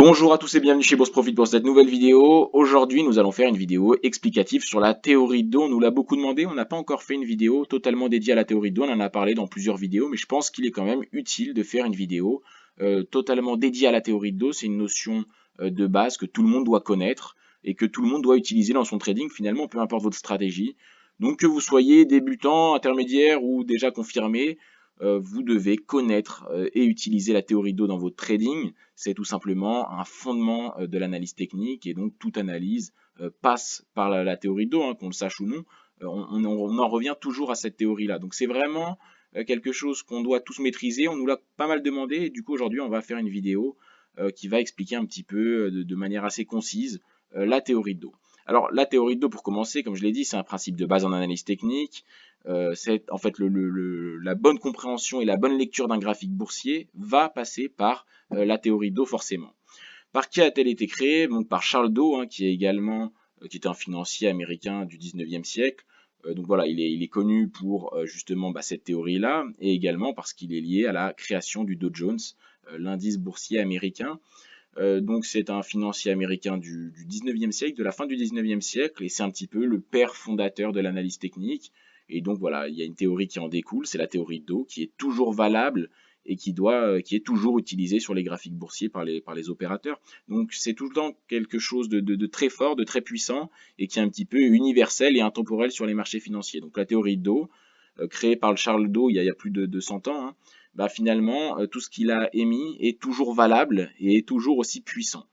Bonjour à tous et bienvenue chez Bourse Profit pour cette nouvelle vidéo. Aujourd'hui, nous allons faire une vidéo explicative sur la théorie de dos. On nous l'a beaucoup demandé, on n'a pas encore fait une vidéo totalement dédiée à la théorie de dos. On en a parlé dans plusieurs vidéos, mais je pense qu'il est quand même utile de faire une vidéo totalement dédiée à la théorie de dos. C'est une notion de base que tout le monde doit connaître et que tout le monde doit utiliser dans son trading, finalement, peu importe votre stratégie. Donc que vous soyez débutant, intermédiaire ou déjà confirmé, vous devez connaître et utiliser la théorie de dos dans votre trading. C'est tout simplement un fondement de l'analyse technique et donc toute analyse passe par la théorie de dos, hein, qu'on le sache ou non. On en revient toujours à cette théorie-là. Donc c'est vraiment quelque chose qu'on doit tous maîtriser. On nous l'a pas mal demandé et du coup aujourd'hui on va faire une vidéo qui va expliquer un petit peu de manière assez concise la théorie de dos. Alors la théorie de dos, pour commencer, comme je l'ai dit, c'est un principe de base en analyse technique. C'est en fait la bonne compréhension et la bonne lecture d'un graphique boursier va passer par la théorie de dos forcément. Par qui a-t-elle été créée? Donc par Charles Dow, hein, qui est également qui était un financier américain du 19e siècle. Donc voilà, il est connu pour justement cette théorie-là, et également parce qu'il est lié à la création du Dow Jones, l'indice boursier américain. Donc c'est un financier américain du 19e siècle, de la fin du 19e siècle, et c'est un petit peu le père fondateur de l'analyse technique. Et donc voilà, il y a une théorie qui en découle, c'est la théorie de Dow, qui est toujours valable et qui est toujours utilisée sur les graphiques boursiers par les opérateurs. Donc c'est tout le temps quelque chose de très fort, de très puissant, et qui est un petit peu universel et intemporel sur les marchés financiers. Donc la théorie de Dow, créée par le Charles Dow il y a plus de 100 ans, hein, finalement, tout ce qu'il a émis est toujours valable et est toujours aussi puissant.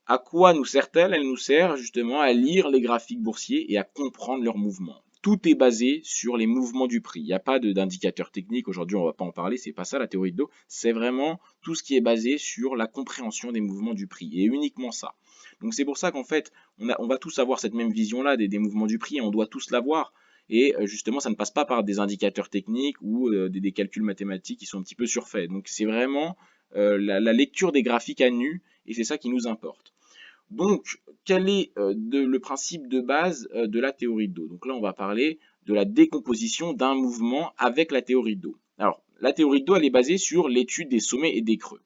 À quoi nous sert-elle? Elle nous sert justement à lire les graphiques boursiers et à comprendre leurs mouvements. Tout est basé sur les mouvements du prix. Il n'y a pas d'indicateur technique. Aujourd'hui, on ne va pas en parler. C'est pas ça la théorie de Dow. C'est vraiment tout ce qui est basé sur la compréhension des mouvements du prix et uniquement ça. Donc c'est pour ça qu'en fait, on va tous avoir cette même vision-là des mouvements du prix et on doit tous l'avoir. Et justement, ça ne passe pas par des indicateurs techniques ou des calculs mathématiques qui sont un petit peu surfaits. Donc c'est vraiment la lecture des graphiques à nu et c'est ça qui nous importe. Donc, quel est le principe de base de la théorie de Dow? Donc là, on va parler de la décomposition d'un mouvement avec la théorie de Dow. Alors, la théorie de Dow, elle est basée sur l'étude des sommets et des creux.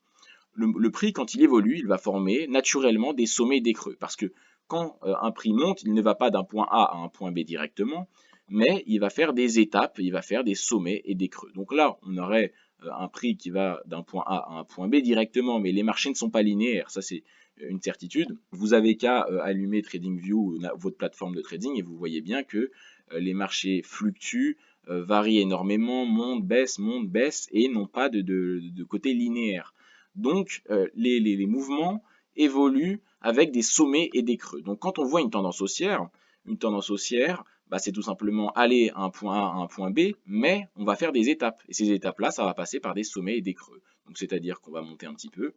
Le prix, quand il évolue, il va former naturellement des sommets et des creux. Parce que quand un prix monte, il ne va pas d'un point A à un point B directement, mais il va faire des étapes, il va faire des sommets et des creux. Donc là, on aurait un prix qui va d'un point A à un point B directement, mais les marchés ne sont pas linéaires, ça c'est une certitude. Vous avez qu'à allumer TradingView, votre plateforme de trading, et vous voyez bien que les marchés fluctuent, varient énormément, montent, baissent, et n'ont pas de côté linéaire. Donc, les mouvements évoluent avec des sommets et des creux. Donc, quand on voit une tendance haussière, c'est tout simplement aller à un point A à un point B, mais on va faire des étapes. Et ces étapes-là, ça va passer par des sommets et des creux. Donc, c'est-à-dire qu'on va monter un petit peu,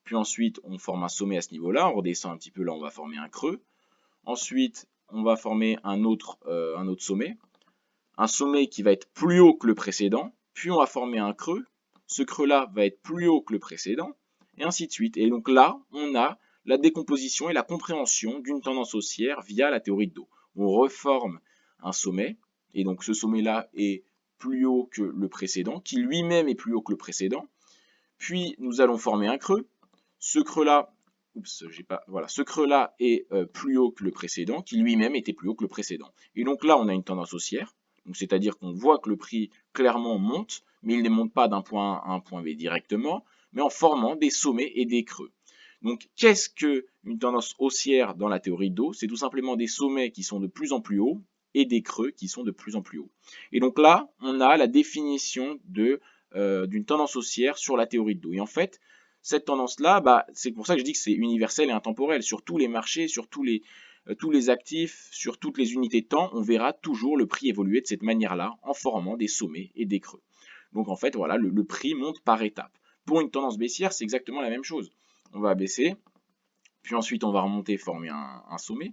puis ensuite, on forme un sommet à ce niveau-là, on redescend un petit peu, là, on va former un creux. Ensuite, on va former un autre sommet, un sommet qui va être plus haut que le précédent, puis on va former un creux, ce creux-là va être plus haut que le précédent, et ainsi de suite. Et donc là, on a la décomposition et la compréhension d'une tendance haussière via la théorie de Dow. On reforme un sommet, et donc ce sommet-là est plus haut que le précédent, qui lui-même est plus haut que le précédent. Puis nous allons former un creux. Ce creux-là, voilà, ce creux-là est plus haut que le précédent, qui lui-même était plus haut que le précédent. Et donc là, on a une tendance haussière, c'est-à-dire qu'on voit que le prix clairement monte, mais il ne monte pas d'un point A à un point B directement, mais en formant des sommets et des creux. Donc, qu'est-ce qu'une tendance haussière dans la théorie de Dow? C'est tout simplement des sommets qui sont de plus en plus hauts et des creux qui sont de plus en plus hauts. Et donc là, on a la définition d'une tendance haussière sur la théorie de Dow. Et en fait, cette tendance-là, c'est pour ça que je dis que c'est universel et intemporel. Sur tous les marchés, sur tous les actifs, sur toutes les unités de temps, on verra toujours le prix évoluer de cette manière-là, en formant des sommets et des creux. Donc en fait, voilà, le prix monte par étapes. Pour une tendance baissière, c'est exactement la même chose. On va baisser, puis ensuite on va remonter, former un sommet.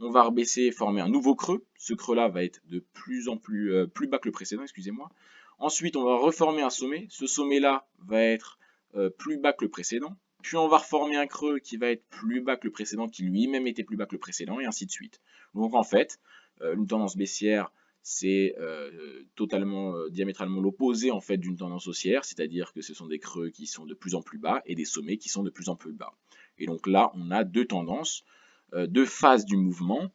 On va rebaisser, former un nouveau creux. Ce creux-là va être de plus en plus bas que le précédent, excusez-moi. Ensuite, on va reformer un sommet. Ce sommet-là va être plus bas que le précédent. Puis on va reformer un creux qui va être plus bas que le précédent, qui lui-même était plus bas que le précédent, et ainsi de suite. Donc en fait, une tendance baissière, c'est totalement, diamétralement l'opposé en fait d'une tendance haussière, c'est-à-dire que ce sont des creux qui sont de plus en plus bas et des sommets qui sont de plus en plus bas. Et donc là, on a deux tendances, deux phases du mouvement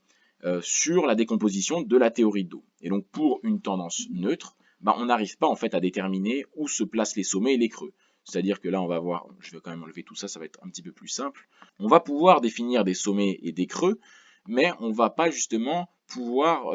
sur la décomposition de la théorie de dos. Et donc pour une tendance neutre, bah, on n'arrive pas en fait à déterminer où se placent les sommets et les creux. C'est-à-dire que là, on va voir, je vais quand même enlever tout ça, ça va être un petit peu plus simple. On va pouvoir définir des sommets et des creux, mais on ne va pas justement pouvoir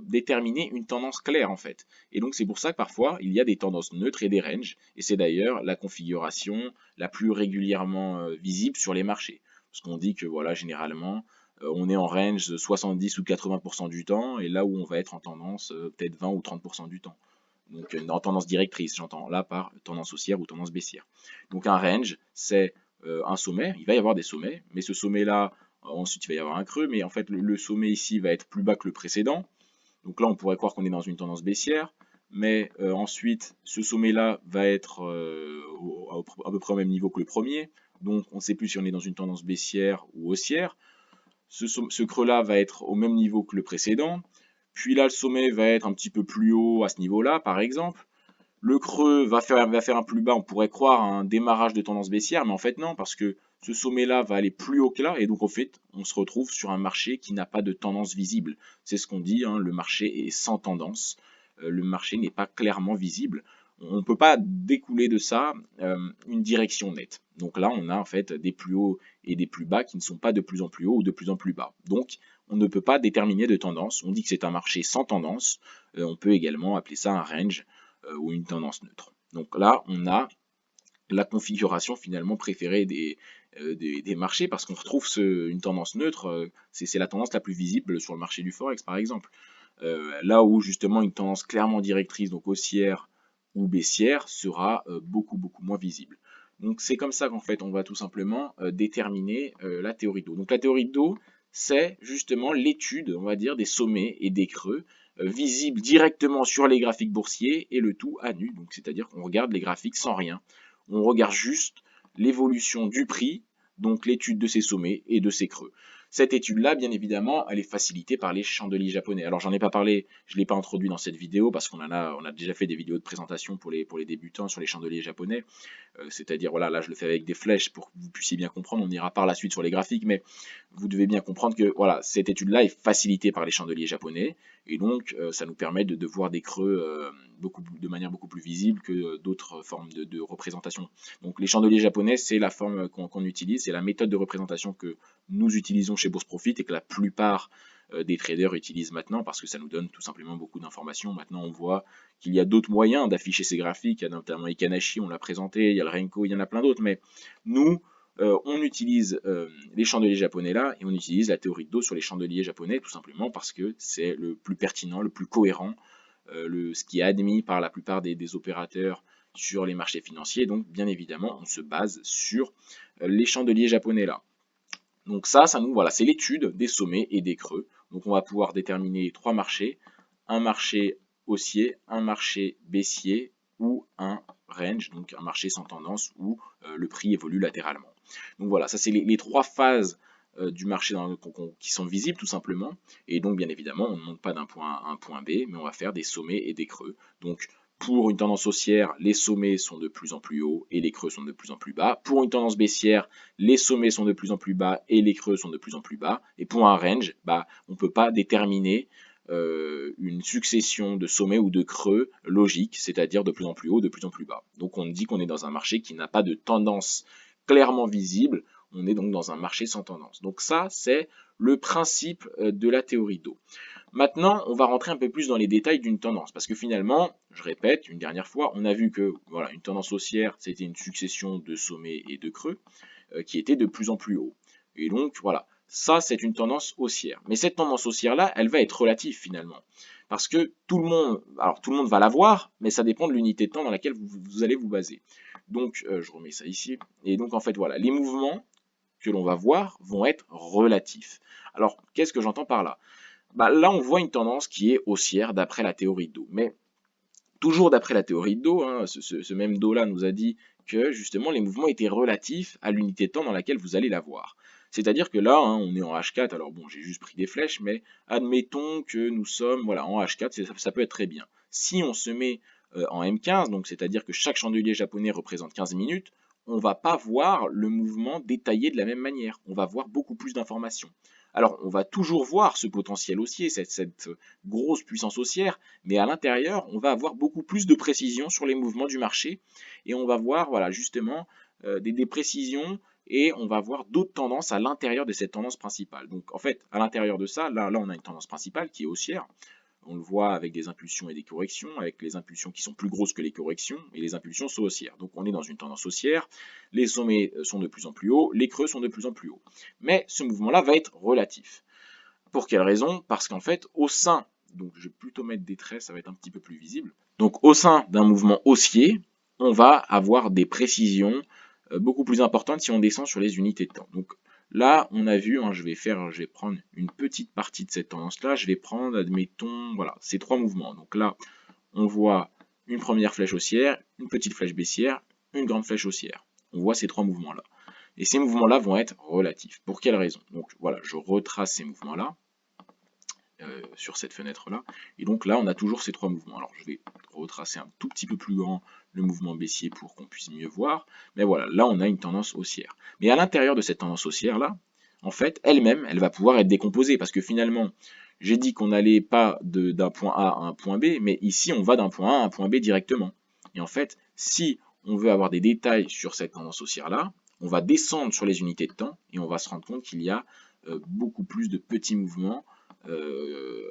déterminer une tendance claire en fait. Et donc c'est pour ça que parfois il y a des tendances neutres et des ranges, et c'est d'ailleurs la configuration la plus régulièrement visible sur les marchés. Parce qu'on dit que voilà, généralement, on est en range 70 ou 80% du temps, et là où on va être en tendance peut-être 20 ou 30% du temps. Donc en tendance directrice, j'entends là par tendance haussière ou tendance baissière. Donc un range, c'est un sommet, il va y avoir des sommets, mais ce sommet-là, ensuite il va y avoir un creux, mais en fait le sommet ici va être plus bas que le précédent. Donc là on pourrait croire qu'on est dans une tendance baissière, mais ensuite ce sommet-là va être à peu près au même niveau que le premier. Donc on ne sait plus si on est dans une tendance baissière ou haussière. Ce creux-là va être au même niveau que le précédent. Puis là, le sommet va être un petit peu plus haut à ce niveau-là, par exemple. Le creux va faire un plus bas, on pourrait croire un démarrage de tendance baissière, mais en fait non, parce que ce sommet-là va aller plus haut que là, et donc en fait, on se retrouve sur un marché qui n'a pas de tendance visible. C'est ce qu'on dit, hein, le marché est sans tendance, le marché n'est pas clairement visible. On ne peut pas découler de ça une direction nette. Donc là, on a en fait des plus hauts et des plus bas qui ne sont pas de plus en plus hauts ou de plus en plus bas. Donc, on ne peut pas déterminer de tendance. On dit que c'est un marché sans tendance. On peut également appeler ça un range ou une tendance neutre. Donc là, on a la configuration finalement préférée des marchés parce qu'on retrouve une tendance neutre, c'est la tendance la plus visible sur le marché du Forex par exemple. Là où justement une tendance clairement directrice, donc haussière ou baissière, sera beaucoup moins visible. Donc c'est comme ça qu'en fait on va tout simplement déterminer la théorie de dos. Donc la théorie de dos, c'est justement l'étude, on va dire, des sommets et des creux visibles directement sur les graphiques boursiers et le tout à nu. Donc c'est-à-dire qu'on regarde les graphiques sans rien. On regarde juste l'évolution du prix, donc l'étude de ces sommets et de ces creux. Cette étude-là, bien évidemment, elle est facilitée par les chandeliers japonais. Alors, j'en ai pas parlé, je ne l'ai pas introduit dans cette vidéo parce on a déjà fait des vidéos de présentation pour les débutants sur les chandeliers japonais. C'est-à-dire, voilà, là, je le fais avec des flèches pour que vous puissiez bien comprendre. On ira par la suite sur les graphiques, mais vous devez bien comprendre que, voilà, cette étude-là est facilitée par les chandeliers japonais. Et donc, ça nous permet de voir des creux de manière beaucoup plus visible que d'autres formes de représentation. Donc, les chandeliers japonais, c'est la forme qu'on utilise, c'est la méthode de représentation que nous utilisons chez Bourse Profit et que la plupart des traders utilisent maintenant parce que ça nous donne tout simplement beaucoup d'informations. Maintenant, on voit qu'il y a d'autres moyens d'afficher ces graphiques, il y a notamment Ikanashi, on l'a présenté, il y a le Renko, il y en a plein d'autres, mais nous, on utilise les chandeliers japonais là et on utilise la théorie de dos sur les chandeliers japonais tout simplement parce que c'est le plus pertinent, le plus cohérent, ce qui est admis par la plupart des opérateurs sur les marchés financiers. Donc, bien évidemment, on se base sur les chandeliers japonais là. Donc ça nous, voilà, c'est l'étude des sommets et des creux. Donc on va pouvoir déterminer trois marchés, un marché haussier, un marché baissier ou un range, donc un marché sans tendance où le prix évolue latéralement. Donc voilà, ça c'est les trois phases du marché qui sont visibles tout simplement. Et donc bien évidemment, on ne monte pas d'un point A à un point B, mais on va faire des sommets et des creux. Donc pour une tendance haussière, les sommets sont de plus en plus hauts et les creux sont de plus en plus bas. Pour une tendance baissière, les sommets sont de plus en plus bas et les creux sont de plus en plus bas. Et pour un range, on ne peut pas déterminer une succession de sommets ou de creux logiques, c'est-à-dire de plus en plus haut, de plus en plus bas. Donc on dit qu'on est dans un marché qui n'a pas de tendance clairement visible, on est donc dans un marché sans tendance. Donc ça, c'est le principe de la théorie d'eau. Maintenant, on va rentrer un peu plus dans les détails d'une tendance, parce que finalement, je répète une dernière fois, on a vu que voilà, une tendance haussière, c'était une succession de sommets et de creux qui étaient de plus en plus hauts. Et donc voilà, ça c'est une tendance haussière. Mais cette tendance haussière-là, elle va être relative finalement. Parce que tout le monde va la voir, mais ça dépend de l'unité de temps dans laquelle vous allez vous baser. Donc, je remets ça ici. Et donc, en fait, voilà, les mouvements que l'on va voir vont être relatifs. Alors, qu'est-ce que j'entends par là? Là, on voit une tendance qui est haussière d'après la théorie de dos. Mais toujours d'après la théorie de dos, hein, ce même dos-là nous a dit que justement les mouvements étaient relatifs à l'unité de temps dans laquelle vous allez la voir. C'est-à-dire que là, hein, on est en H4, alors bon, j'ai juste pris des flèches, mais admettons que nous sommes voilà, en H4, ça peut être très bien. Si on se met en M15, donc c'est-à-dire que chaque chandelier japonais représente 15 minutes, on ne va pas voir le mouvement détaillé de la même manière. On va voir beaucoup plus d'informations. Alors, on va toujours voir ce potentiel haussier, cette grosse puissance haussière, mais à l'intérieur, on va avoir beaucoup plus de précision sur les mouvements du marché et on va voir, voilà, justement, des précisions et on va voir d'autres tendances à l'intérieur de cette tendance principale. Donc, en fait, à l'intérieur de ça, là, on a une tendance principale qui est haussière. On le voit avec des impulsions et des corrections, avec les impulsions qui sont plus grosses que les corrections, et les impulsions sont haussières. Donc on est dans une tendance haussière, les sommets sont de plus en plus hauts, les creux sont de plus en plus hauts. Mais ce mouvement-là va être relatif. Pour quelle raison? Parce qu'en fait, au sein, donc je vais plutôt mettre des traits, ça va être un petit peu plus visible. Donc au sein d'un mouvement haussier, on va avoir des précisions beaucoup plus importantes si on descend sur les unités de temps. Donc là, on a vu, hein, je vais prendre une petite partie de cette tendance-là, je vais prendre, admettons, voilà, ces trois mouvements. Donc là, on voit une première flèche haussière, une petite flèche baissière, une grande flèche haussière. On voit ces trois mouvements-là. Et ces mouvements-là vont être relatifs. Pour quelle raison? Donc voilà, je retrace ces mouvements-là sur cette fenêtre-là. Et donc là, on a toujours ces trois mouvements. Alors je vais retracer un tout petit peu plus grand le mouvement baissier pour qu'on puisse mieux voir. Mais voilà, là on a une tendance haussière. Mais à l'intérieur de cette tendance haussière-là, en fait, elle-même, elle va pouvoir être décomposée. Parce que finalement, j'ai dit qu'on n'allait pas d'un point A à un point B, mais ici on va d'un point A à un point B directement. Et en fait, si on veut avoir des détails sur cette tendance haussière-là, on va descendre sur les unités de temps et on va se rendre compte qu'il y a beaucoup plus de petits mouvements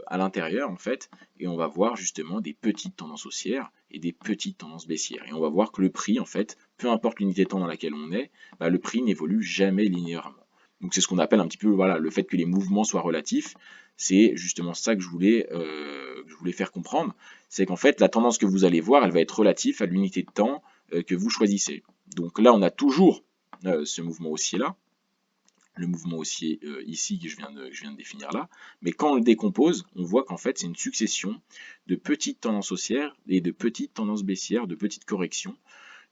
à l'intérieur en fait, et on va voir justement des petites tendances haussières et des petites tendances baissières. Et on va voir que le prix en fait, peu importe l'unité de temps dans laquelle on est, bah, le prix n'évolue jamais linéairement. Donc c'est ce qu'on appelle un petit peu voilà, le fait que les mouvements soient relatifs. C'est justement ça que je voulais faire comprendre. C'est qu'en fait, la tendance que vous allez voir, elle va être relative à l'unité de temps que vous choisissez. Donc là, on a toujours ce mouvement haussier-là, le mouvement haussier ici que je viens de définir là, mais quand on le décompose, on voit qu'en fait c'est une succession de petites tendances haussières et de petites tendances baissières, de petites corrections.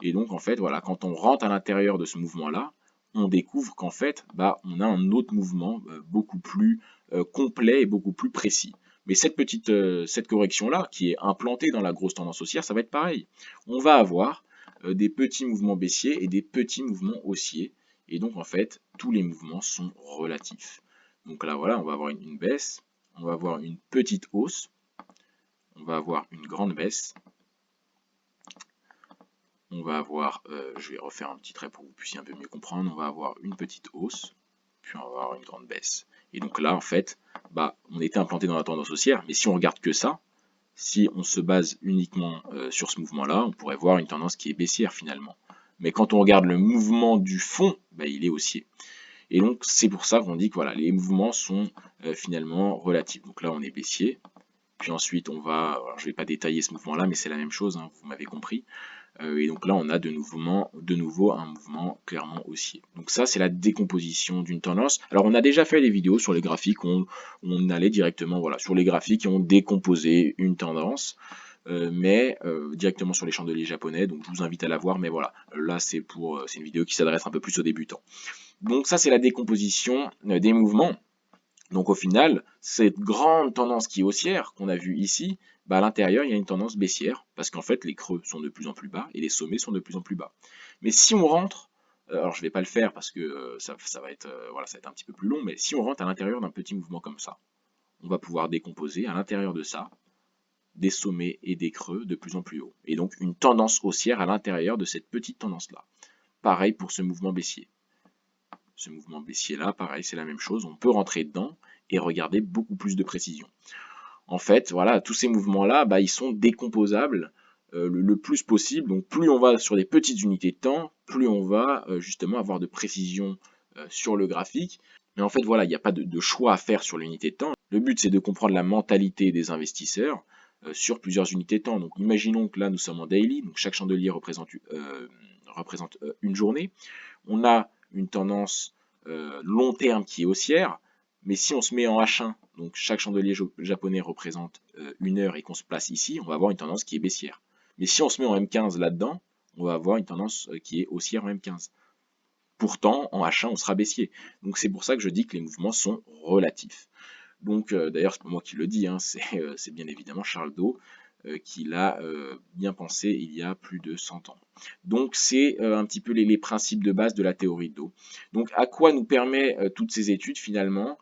Et donc en fait, voilà, quand on rentre à l'intérieur de ce mouvement-là, on découvre qu'en fait, bah, on a un autre mouvement beaucoup plus complet et beaucoup plus précis. Mais cette correction-là, qui est implantée dans la grosse tendance haussière, ça va être pareil. On va avoir des petits mouvements baissiers et des petits mouvements haussiers. Et donc, en fait, tous les mouvements sont relatifs. Donc là, voilà, on va avoir une baisse, on va avoir une petite hausse, on va avoir une grande baisse, on va avoir, je vais refaire un petit trait pour que vous puissiez un peu mieux comprendre, on va avoir une petite hausse, puis on va avoir une grande baisse. Et donc là, en fait, bah, on était implanté dans la tendance haussière, mais si on regarde que ça, si on se base uniquement sur ce mouvement-là, on pourrait voir une tendance qui est baissière finalement. Mais quand on regarde le mouvement du fond, bah, il est haussier. Et donc c'est pour ça qu'on dit que voilà, les mouvements sont finalement relatifs. Donc là on est baissier, puis ensuite on va, alors je ne vais pas détailler ce mouvement-là, mais c'est la même chose, hein, vous m'avez compris. Et donc là on a de nouveau un mouvement clairement haussier. Donc ça c'est la décomposition d'une tendance. Alors on a déjà fait des vidéos sur les graphiques où on allait directement voilà, sur les graphiques et on décomposait une tendance. Mais directement sur les chandeliers japonais, donc je vous invite à la voir, mais voilà, là c'est une vidéo qui s'adresse un peu plus aux débutants. Donc ça c'est la décomposition des mouvements. Donc au final, cette grande tendance qui est haussière qu'on a vue ici, bah à l'intérieur il y a une tendance baissière, parce qu'en fait les creux sont de plus en plus bas et les sommets sont de plus en plus bas. Mais si on rentre, alors je ne vais pas le faire parce que ça va être, voilà, ça va être un petit peu plus long, mais si on rentre à l'intérieur d'un petit mouvement comme ça, on va pouvoir décomposer à l'intérieur de ça des sommets et des creux de plus en plus haut. Et donc une tendance haussière à l'intérieur de cette petite tendance-là. Pareil pour ce mouvement baissier. Ce mouvement baissier-là, pareil, c'est la même chose. On peut rentrer dedans et regarder beaucoup plus de précision. En fait, voilà, tous ces mouvements-là, bah, ils sont décomposables le plus possible. Donc plus on va sur des petites unités de temps, plus on va justement avoir de précision sur le graphique. Mais en fait, voilà, il n'y a pas de choix à faire sur l'unité de temps. Le but, c'est de comprendre la mentalité des investisseurs sur plusieurs unités de temps. Donc imaginons que là, nous sommes en daily, donc chaque chandelier représente une journée. On a une tendance long terme qui est haussière, mais si on se met en H1, donc chaque chandelier japonais représente une heure et qu'on se place ici, on va avoir une tendance qui est baissière. Mais si on se met en M15 là-dedans, on va avoir une tendance qui est haussière en M15. Pourtant, en H1, on sera baissier. Donc c'est pour ça que je dis que les mouvements sont relatifs. Donc d'ailleurs, c'est pas moi qui le dis, hein, c'est bien évidemment Charles Do. qu'il a bien pensé il y a plus de 100 ans. Donc c'est un petit peu les principes de base de la théorie de dos. Donc à quoi nous permet toutes ces études finalement?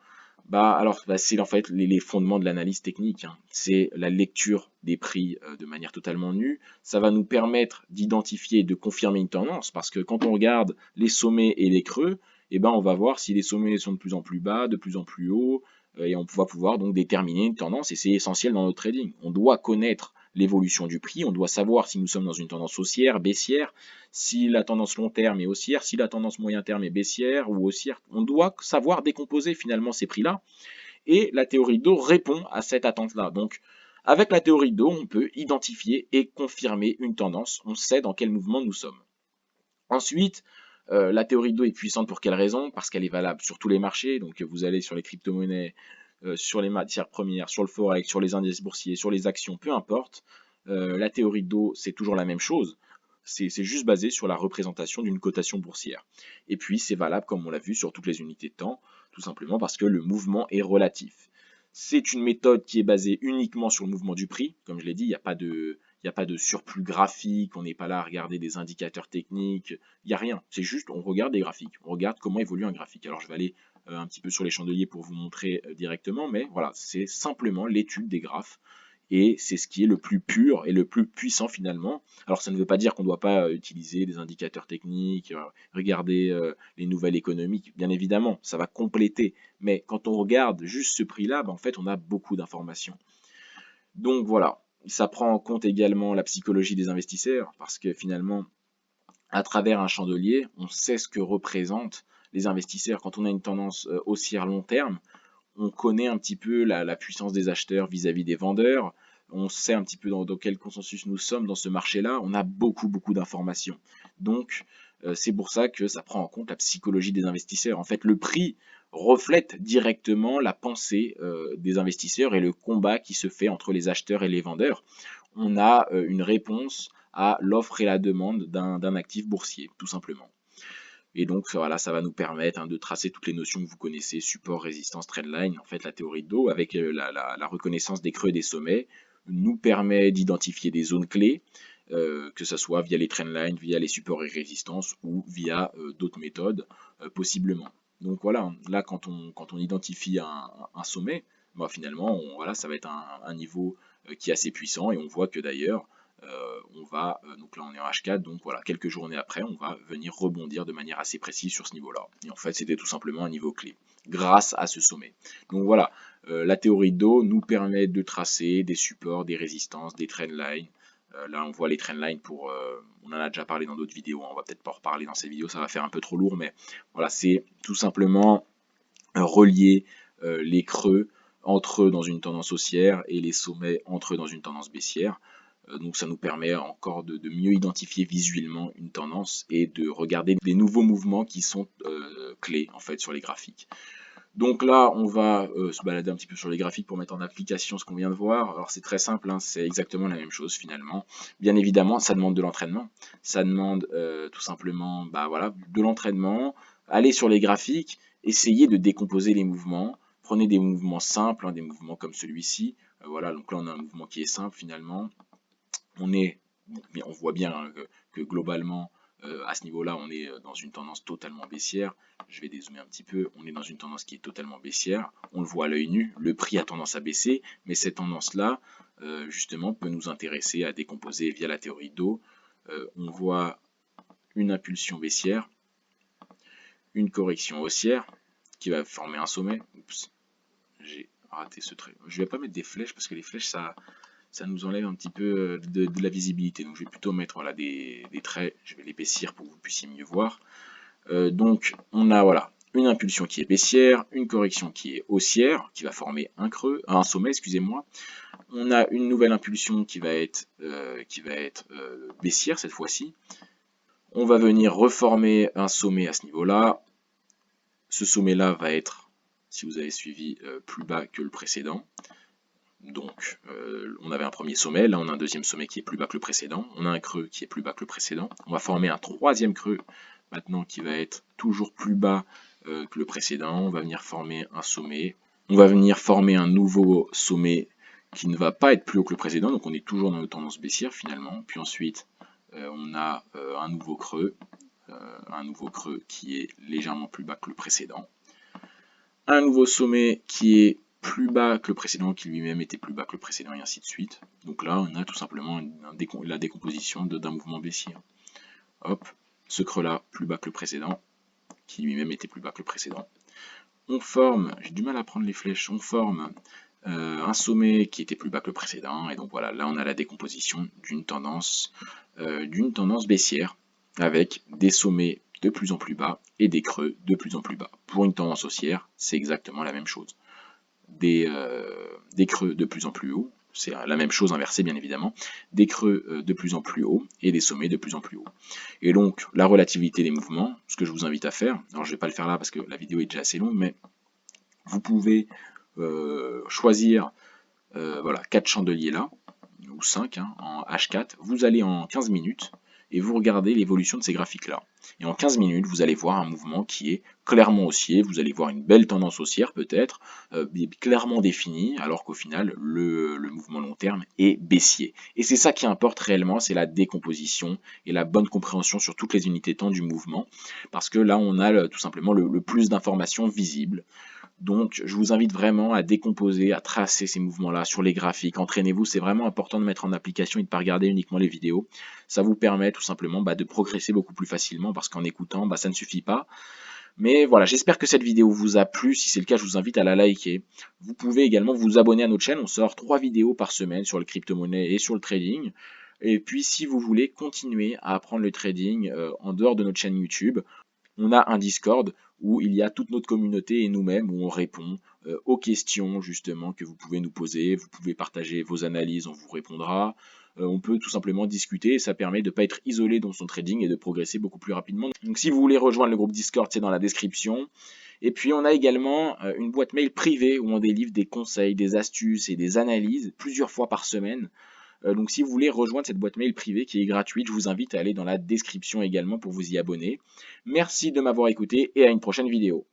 C'est en fait les fondements de l'analyse technique, hein. C'est la lecture des prix de manière totalement nue. Ça va nous permettre d'identifier et de confirmer une tendance, parce que quand on regarde les sommets et les creux, eh ben, on va voir si les sommets sont de plus en plus bas, de plus en plus hauts, et on va pouvoir donc déterminer une tendance, et c'est essentiel dans notre trading. On doit connaître l'évolution du prix, on doit savoir si nous sommes dans une tendance haussière, baissière, si la tendance long terme est haussière, si la tendance moyen terme est baissière ou haussière. On doit savoir décomposer finalement ces prix-là, et la théorie d'eau répond à cette attente-là. Donc, avec la théorie d'eau, on peut identifier et confirmer une tendance, on sait dans quel mouvement nous sommes. Ensuite, la théorie d'eau est puissante pour quelle raison? Parce qu'elle est valable sur tous les marchés, donc vous allez sur les crypto-monnaies, sur les matières premières, sur le forex, sur les indices boursiers, sur les actions, peu importe. La théorie d'eau, c'est toujours la même chose. C'est juste basé sur la représentation d'une cotation boursière. Et puis, c'est valable, comme on l'a vu, sur toutes les unités de temps, tout simplement parce que le mouvement est relatif. C'est une méthode qui est basée uniquement sur le mouvement du prix. Comme je l'ai dit, il n'y a pas de surplus graphique, on n'est pas là à regarder des indicateurs techniques, il n'y a rien. C'est juste, on regarde des graphiques, on regarde comment évolue un graphique. Alors, je vais aller un petit peu sur les chandeliers pour vous montrer directement, mais voilà, c'est simplement l'étude des graphes. Et c'est ce qui est le plus pur et le plus puissant finalement. Alors ça ne veut pas dire qu'on ne doit pas utiliser des indicateurs techniques, regarder les nouvelles économiques, bien évidemment, ça va compléter. Mais quand on regarde juste ce prix-là, en fait on a beaucoup d'informations. Donc voilà, ça prend en compte également la psychologie des investisseurs, parce que finalement, à travers un chandelier, on sait ce que représentent les investisseurs. Quand on a une tendance haussière long terme, on connaît un petit peu la puissance des acheteurs vis-à-vis des vendeurs, on sait un petit peu dans quel consensus nous sommes dans ce marché-là, on a beaucoup d'informations. Donc, c'est pour ça que ça prend en compte la psychologie des investisseurs. En fait, le prix reflète directement la pensée des investisseurs et le combat qui se fait entre les acheteurs et les vendeurs. On a une réponse à l'offre et la demande d'un actif boursier, tout simplement. Et donc voilà, ça va nous permettre de tracer toutes les notions que vous connaissez, support, résistance, trendline. En fait, la théorie de dos, avec la reconnaissance des creux et des sommets, nous permet d'identifier des zones clés, que ce soit via les trendlines, via les supports et résistances, ou via d'autres méthodes, possiblement. Donc voilà, là, quand on identifie un sommet, finalement, voilà, ça va être un niveau qui est assez puissant, et on voit que d'ailleurs, donc là on est en H4, donc voilà, quelques journées après, on va venir rebondir de manière assez précise sur ce niveau-là. Et en fait, c'était tout simplement un niveau clé, grâce à ce sommet. Donc voilà, la théorie de dos nous permet de tracer des supports, des résistances, des trendlines. Là, on voit les trendlines on en a déjà parlé dans d'autres vidéos, on va peut-être pas en reparler dans ces vidéos, ça va faire un peu trop lourd, mais voilà, c'est tout simplement relier les creux entre eux dans une tendance haussière et les sommets entre eux dans une tendance baissière. Donc ça nous permet encore de mieux identifier visuellement une tendance et de regarder des nouveaux mouvements qui sont clés en fait sur les graphiques. Donc là, on va se balader un petit peu sur les graphiques pour mettre en application ce qu'on vient de voir. Alors c'est très simple, hein, c'est exactement la même chose finalement. Bien évidemment, ça demande de l'entraînement. Ça demande tout simplement voilà, de l'entraînement. Aller sur les graphiques, essayer de décomposer les mouvements. Prenez des mouvements simples, hein, des mouvements comme celui-ci. Voilà, donc là on a un mouvement qui est simple finalement. On voit bien hein, que globalement, à ce niveau-là, on est dans une tendance totalement baissière. Je vais dézoomer un petit peu. On est dans une tendance qui est totalement baissière. On le voit à l'œil nu. Le prix a tendance à baisser, mais cette tendance-là, justement, peut nous intéresser à décomposer via la théorie d'eau. On voit une impulsion baissière, une correction haussière qui va former un sommet. Oups, j'ai raté ce trait. Je ne vais pas mettre des flèches parce que les flèches, ça nous enlève un petit peu de la visibilité. Donc je vais plutôt mettre voilà, des traits, je vais l'épaissir pour que vous puissiez mieux voir. Donc on a voilà, une impulsion qui est baissière, une correction qui est haussière, qui va former un sommet, excusez-moi. On a une nouvelle impulsion qui va être baissière cette fois-ci. On va venir reformer un sommet à ce niveau-là. Ce sommet-là va être, si vous avez suivi, plus bas que le précédent. Donc, on avait un premier sommet, là on a un deuxième sommet qui est plus bas que le précédent, on a un creux qui est plus bas que le précédent, on va former un troisième creux maintenant qui va être toujours plus bas que le précédent, on va venir former un sommet, on va venir former un nouveau sommet qui ne va pas être plus haut que le précédent, donc on est toujours dans notre tendance baissière finalement. Puis ensuite, on a un nouveau creux qui est légèrement plus bas que le précédent. Un nouveau sommet qui est plus bas que le précédent, qui lui-même était plus bas que le précédent, et ainsi de suite. Donc là, on a tout simplement la décomposition d'un mouvement baissier. Hop, ce creux-là, plus bas que le précédent, qui lui-même était plus bas que le précédent. On forme, j'ai du mal à prendre les flèches, on forme un sommet qui était plus bas que le précédent, et donc voilà, là on a la décomposition d'une tendance baissière, avec des sommets de plus en plus bas et des creux de plus en plus bas. Pour une tendance haussière, c'est exactement la même chose. Des creux de plus en plus haut, c'est la même chose inversée bien évidemment, des creux de plus en plus haut et des sommets de plus en plus haut. Et donc la relativité des mouvements, ce que je vous invite à faire, alors je ne vais pas le faire là parce que la vidéo est déjà assez longue, mais vous pouvez choisir voilà, 4 chandeliers là, ou 5 en H4, vous allez en 15 minutes et vous regardez l'évolution de ces graphiques là. Et en 15 minutes, vous allez voir un mouvement qui est clairement haussier, vous allez voir une belle tendance haussière peut-être, clairement définie, alors qu'au final, le mouvement long terme est baissier. Et c'est ça qui importe réellement, c'est la décomposition et la bonne compréhension sur toutes les unités de temps du mouvement, parce que là, on a tout simplement le plus d'informations visibles. Donc, je vous invite vraiment à décomposer, à tracer ces mouvements-là sur les graphiques. Entraînez-vous, c'est vraiment important de mettre en application et de ne pas regarder uniquement les vidéos. Ça vous permet tout simplement de progresser beaucoup plus facilement parce qu'en écoutant, ça ne suffit pas. Mais voilà, j'espère que cette vidéo vous a plu. Si c'est le cas, je vous invite à la liker. Vous pouvez également vous abonner à notre chaîne. On sort 3 vidéos par semaine sur les crypto-monnaies et sur le trading. Et puis, si vous voulez continuer à apprendre le trading en dehors de notre chaîne YouTube, on a un Discord où il y a toute notre communauté et nous-mêmes où on répond aux questions justement que vous pouvez nous poser. Vous pouvez partager vos analyses, on vous répondra. On peut tout simplement discuter et ça permet de ne pas être isolé dans son trading et de progresser beaucoup plus rapidement. Donc si vous voulez rejoindre le groupe Discord, c'est dans la description. Et puis on a également une boîte mail privée où on délivre des conseils, des astuces et des analyses plusieurs fois par semaine. Donc si vous voulez rejoindre cette boîte mail privée qui est gratuite, je vous invite à aller dans la description également pour vous y abonner. Merci de m'avoir écouté et à une prochaine vidéo.